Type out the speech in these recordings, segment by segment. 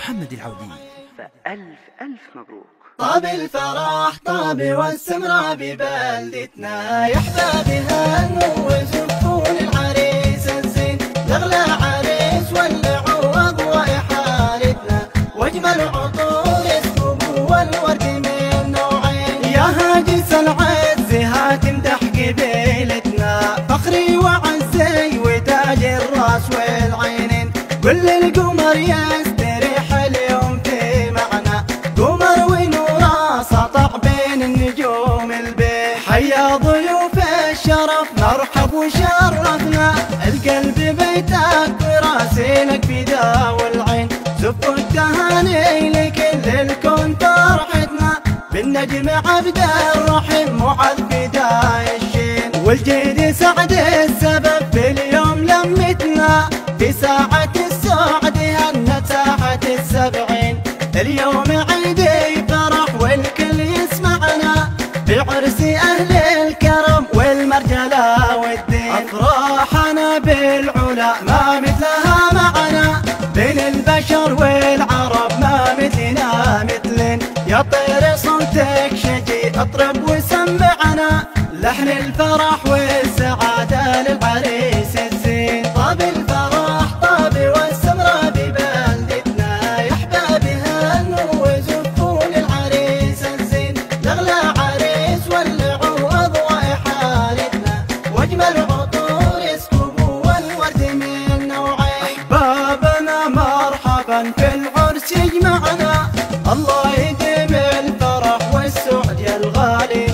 محمد العودي. فألف ألف مبروك. طاب الفرح طاب والسمرة ببلدتنا، يحظى بها وزفوا للعريس الزين، لغلى عريس والعوض وإحالتنا، واجمل عطور السبو والورد من نوعين، يا هاجس العز هاتمدح قبيلتنا، فخري وعزي وتاج الراس والعينين، كل القمر يستريح اليوم في معنا، قمر ونوره سطع بين النجوم البيت، حيا ضيوف الشرف نرحب وشرفنا، القلب بيتك وراسلك فدا والعين، زفوا التهاني لكل الكون فرحتنا، بالنجم عبد الرحيم معذ فدا الشين، والجيد سعد السبب في اليوم لمتنا، في ساعة السعد هنت ساعة السبعين، اليوم عيدي فرح والكل يسمعنا، بعرس أهل الكرم والمرجلة والدين، أفراحنا بالعلا ما مثلها معنا، بين البشر والعرب ما مثلنا مثلين، يا طير صوتك شجي اطرب وسمعنا، لحن الفرح والسعادة للعريس الزين، طاب الفرح طاب والسمرة ببلدتنا، يحظى بها وزفوا للعريس الزين، لغلى عريس والعوض وإحالتنا، واجمل عطور السبو والورد من نوعين، أحبابنا مرحبا في العرس يجمعنا، الله يديم الفرح والسعد يا الغالي،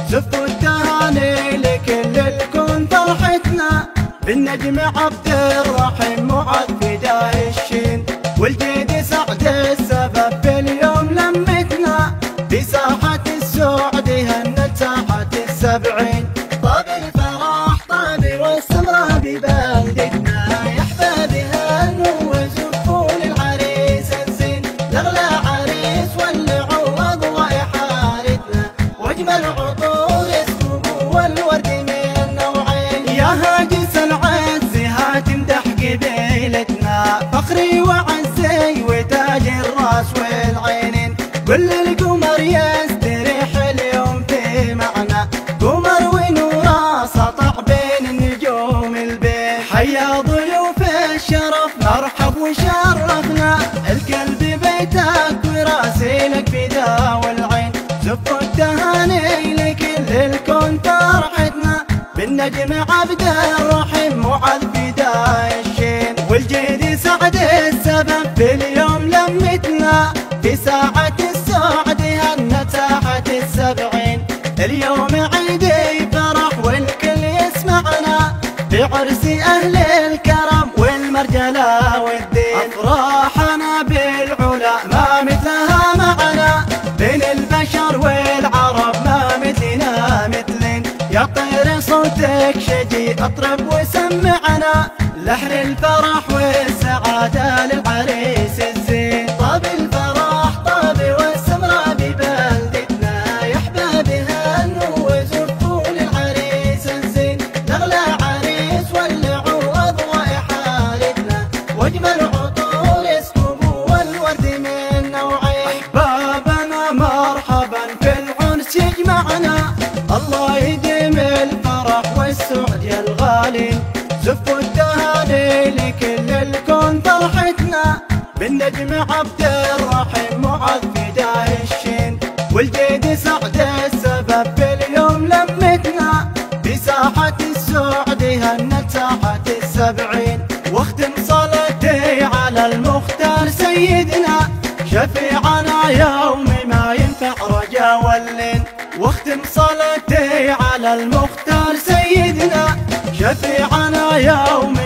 زفوا التهاني لكل الكون فرحتنا، بالنجم عبد الرحيم معذ فدا الشين، والجيد سعد السبب في اليوم لمتنا، في ساحة السعد هنت ساحة السبعين، طاب الفرح طاب والسمرة ببلدتنا، يحظى بها وزفوا للعريس الزين، لغلى عريس والعوض وإحالتنا، واجمل عطور السبو والورد من نوعين، يا هاجس العز هاتمدح قبيلتنا، فخري وعزي وتاج الراس والعينين، كل القمر يستريح اليوم في معنا، قمر ونوره سطع بين النجوم البيت، حيا ضيوف الشرف نرحب وشرفنا، القلب بيتك وراسلك فدا والعين، زفوا التهاني لكل الكون فرحتنا، بالنجم عبد الرحيم معذ فدا الشين، والجيد سعد السبب في اليوم لمتنا، في ساعة السعد هنت ساعة السبعين، اليوم عيدي فرح والكل يسمعنا، بعرس أهل الكرم والمرجلة والدين، أفراحنا بالعلا ما مثلها معنا، بين البشر والعرب ما مثلنا مثلين، يا طير صوتك شجي اطرب وسمعنا، لحن الفرح والسعادة للعريس الزين، طاب الفرح طاب والسمرة ببلدتنا، يحظى بها وزفوا للعريس الزين، لغلى عريس والعوض وإحالتنا، واجمل عطور السبو والورد من نوعين، أحبابنا مرحبا في العرس يجمعنا، الله يديم الفرح والسعد يا الغالي، زفوا التهاني لكل الكون فرحتنا، بالنجم عبد الرحيم معذ فدا الشين، والجيد سعد السبب في اليوم لمتنا، في ساحة السعد هنت ساحة السبعين، واختم صلاتي على المختار سيدنا، شفيعنا يوم ما ينفع رجا واللين، واختم صلاتي على المختار سيدنا، شفيعنا يوم